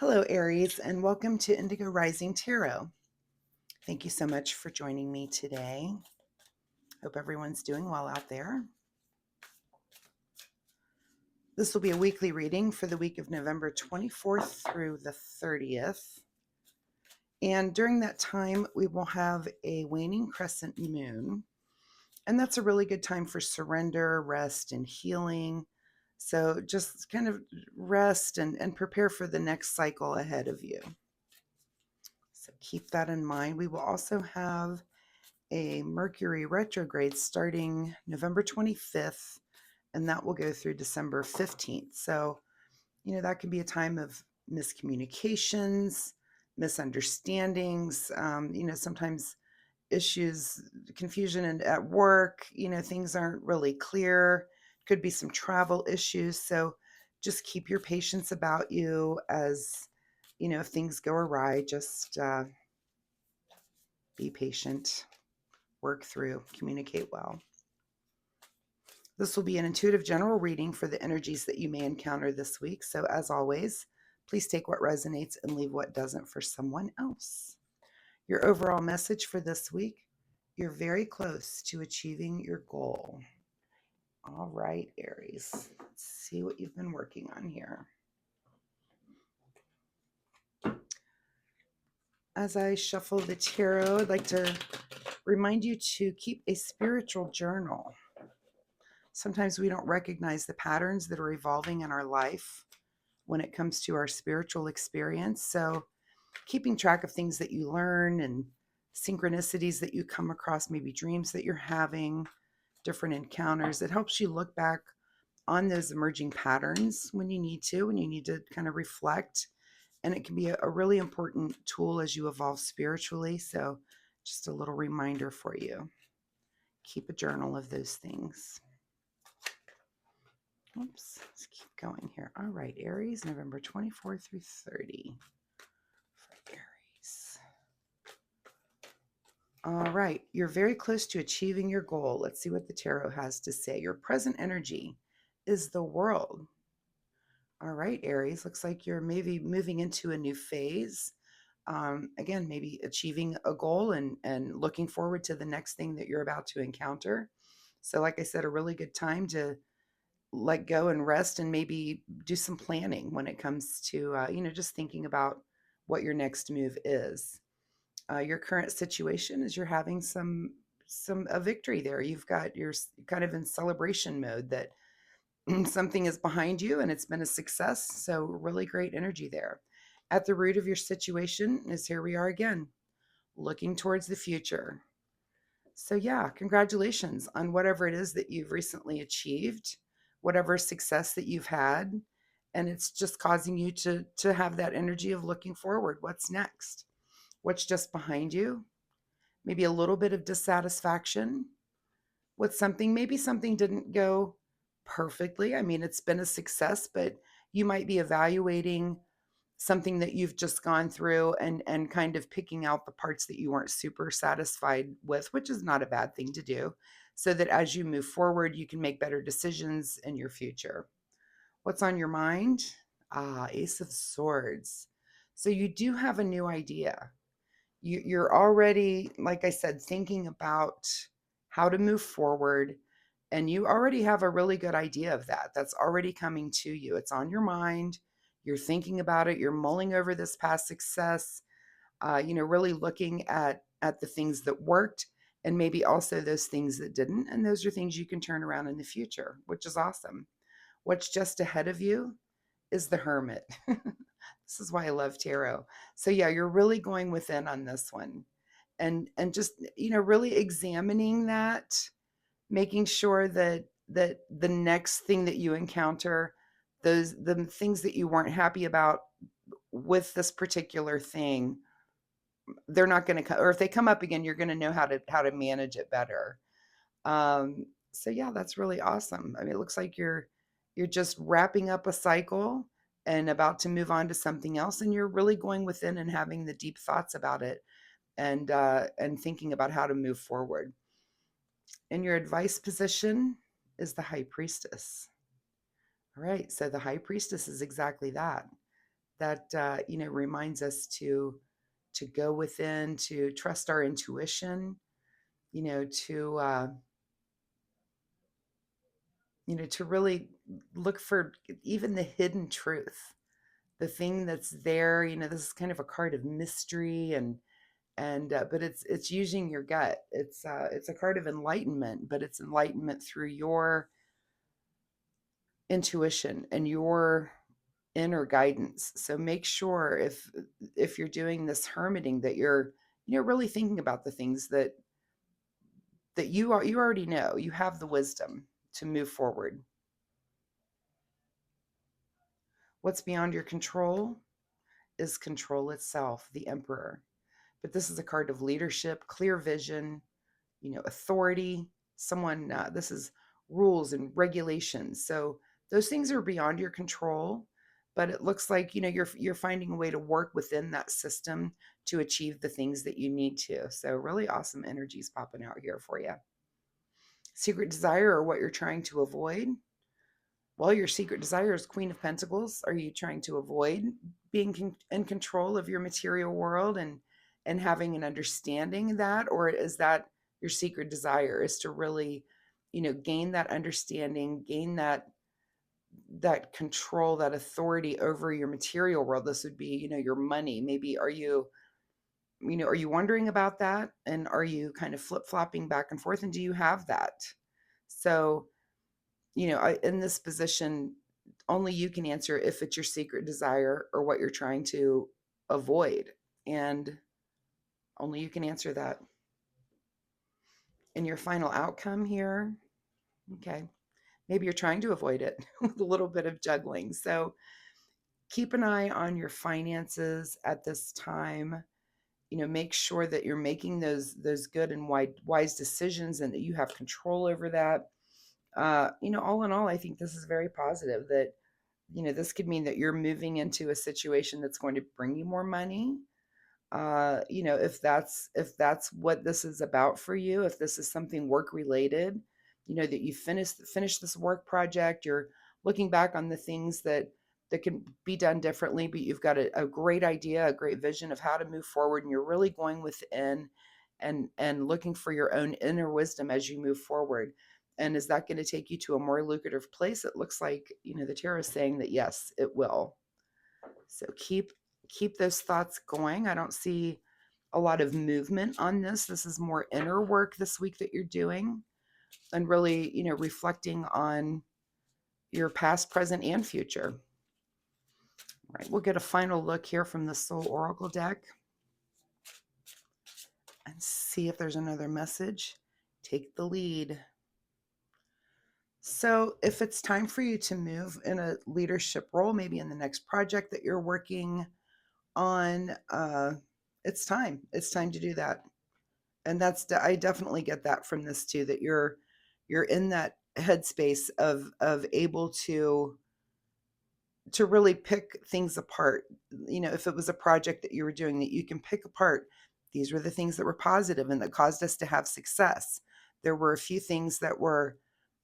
Hello, Aries, and welcome to Indigo Rising Tarot. Thank you so much for joining me today. Hope everyone's doing well out there. This will be a weekly reading for the week of November 24th through the 30th. And during that time, we will have a waning crescent moon. And that's a really good time for surrender, rest, and healing. So just kind of rest and prepare for the next cycle ahead of you. So keep that in mind. We will also have a Mercury retrograde starting November 25th, and that will go through December 15th. So, that can be a time of miscommunications, misunderstandings, sometimes issues, confusion at work, things aren't really clear. Could be some travel issues. So just keep your patience about you as, if things go awry, just be patient. Work through, communicate well. This will be an intuitive general reading for the energies that you may encounter this week. So as always, please take what resonates and leave what doesn't for someone else. Your overall message for this week: you're very close to achieving your goal. All right, Aries, let's see what you've been working on here. As I shuffle the tarot, I'd like to remind you to keep a spiritual journal. Sometimes we don't recognize the patterns that are evolving in our life when it comes to our spiritual experience. So keeping track of things that you learn and synchronicities that you come across, maybe dreams that you're having, different encounters, it helps you look back on those emerging patterns when you need to kind of reflect. And it can be a really important tool as you evolve spiritually. So just a little reminder for you. Keep a journal of those things. Oops, let's keep going here. All right, Aries, November 24 through 30 for Aries. All right, you're very close to achieving your goal. Let's see what the tarot has to say. Your present energy is the World. All right, Aries, looks like you're maybe moving into a new phase. Again, maybe achieving a goal and looking forward to the next thing that you're about to encounter. So like I said, a really good time to let go and rest and maybe do some planning when it comes to, just thinking about what your next move is. Your current situation is you're having a victory there. You're kind of in celebration mode that something is behind you and it's been a success. So really great energy there. At the root of your situation is here we are again, looking towards the future. So yeah, congratulations on whatever it is that you've recently achieved, whatever success that you've had. And it's just causing you to have that energy of looking forward. What's next? What's just behind you? Maybe a little bit of dissatisfaction with something. Maybe something didn't go perfectly. I mean, it's been a success, but you might be evaluating something that you've just gone through and kind of picking out the parts that you weren't super satisfied with, which is not a bad thing to do, so that as you move forward, you can make better decisions in your future. What's on your mind? Ace of Swords. So you do have a new idea. You're already, like I said, thinking about how to move forward, and you already have a really good idea of that. That's already coming to you. It's on your mind. You're thinking about it. You're mulling over this past success, really looking at the things that worked and maybe also those things that didn't. And those are things you can turn around in the future, which is awesome. What's just ahead of you is the Hermit. This is why I love tarot. So yeah, you're really going within on this one and just, really examining that, making sure that the next thing that you encounter, the things that you weren't happy about with this particular thing, they're not going to come, or if they come up again, you're going to know how to manage it better. So yeah, that's really awesome. I mean, it looks like you're just wrapping up a cycle and about to move on to something else, and you're really going within and having the deep thoughts about it and thinking about how to move forward. In your advice position is the High Priestess. All right, so the High Priestess is exactly that. that reminds us to go within, to trust our intuition, to really look for even the hidden truth, the thing that's there. This is kind of a card of mystery, and but it's using your gut. It's a card of enlightenment, but it's enlightenment through your intuition and your inner guidance. So make sure if you're doing this hermiting that you're really thinking about the things that you already know. You have the wisdom to move forward. What's beyond your control is control itself, the Emperor. But this is a card of leadership, clear vision, authority. Someone, this is rules and regulations. So those things are beyond your control, but it looks like you're finding a way to work within that system to achieve the things that you need to. So really awesome energies popping out here for you. Secret desire, or what you're trying to avoid. Well, your secret desire is Queen of Pentacles. Are you trying to avoid being in control of your material world and having an understanding of that, or is that your secret desire is to really, gain that understanding, gain that control, that authority over your material world? This would be, your money. Maybe are you wondering about that, and are you kind of flip-flopping back and forth, and do you have that? So in this position, only you can answer if it's your secret desire or what you're trying to avoid. And only you can answer that. And your final outcome here, okay, maybe you're trying to avoid it with a little bit of juggling. So keep an eye on your finances at this time. Make sure that you're making those good and wise decisions, and that you have control over that. All in all, I think this is very positive. That this could mean that you're moving into a situation that's going to bring you more money. If that's what this is about for you, if this is something work related, that you finish this work project, you're looking back on the things that can be done differently, but you've got a great idea, a great vision of how to move forward, and you're really going within and looking for your own inner wisdom as you move forward. And is that going to take you to a more lucrative place? It looks like, the tarot is saying that yes, it will. So keep those thoughts going. I don't see a lot of movement on this. This is more inner work this week that you're doing, and really, reflecting on your past, present, and future. All right, we'll get a final look here from the Soul Oracle deck and see if there's another message. Take the lead. So if it's time for you to move in a leadership role, maybe in the next project that you're working on, it's time. It's time to do that. And I definitely get that from this too, that you're in that headspace of able to really pick things apart. If it was a project that you were doing, that you can pick apart, these were the things that were positive and that caused us to have success. There were a few things that were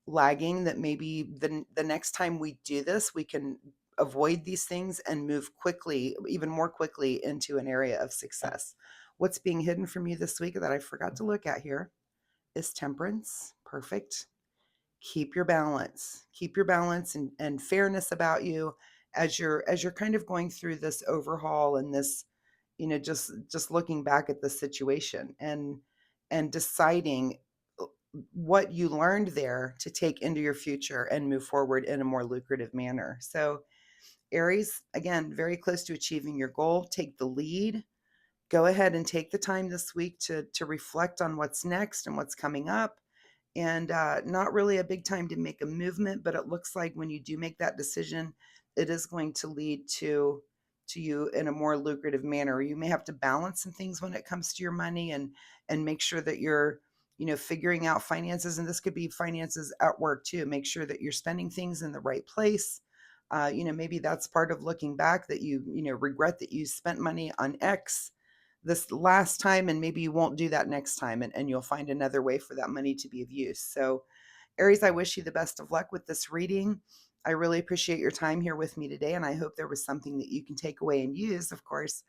lagging, that maybe the next time we do this, we can avoid these things and move quickly, even more quickly, into an area of success. What's being hidden from you this week that I forgot to look at here is Temperance. Perfect. Keep your balance. Keep your balance and fairness about you as you're kind of going through this overhaul, and this, just looking back at the situation and deciding what you learned there to take into your future and move forward in a more lucrative manner. So Aries, again, very close to achieving your goal. Take the lead. Go ahead and take the time this week to reflect on what's next and what's coming up. And not really a big time to make a movement, but it looks like when you do make that decision, it is going to lead to you in a more lucrative manner. You may have to balance some things when it comes to your money, and make sure that you're figuring out finances. And this could be finances at work too. Make sure that you're spending things in the right place. Maybe that's part of looking back, that you regret that you spent money on X this last time, and maybe you won't do that next time, and you'll find another way for that money to be of use. So Aries, I wish you the best of luck with this reading. I really appreciate your time here with me today, and I hope there was something that you can take away and use, of course.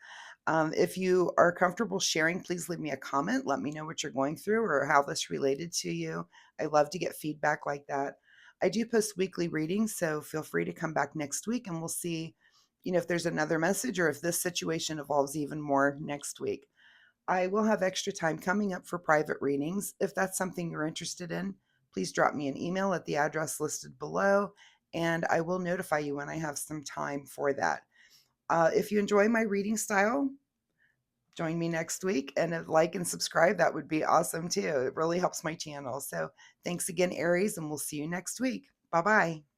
If you are comfortable sharing, please leave me a comment. Let me know what you're going through or how this related to you. I love to get feedback like that. I do post weekly readings, so feel free to come back next week and we'll see, if there's another message or if this situation evolves even more next week. I will have extra time coming up for private readings. If that's something you're interested in, please drop me an email at the address listed below, and I will notify you when I have some time for that. If you enjoy my reading style, join me next week, and like and subscribe. That would be awesome too. It really helps my channel. So thanks again, Aries, and we'll see you next week. Bye bye.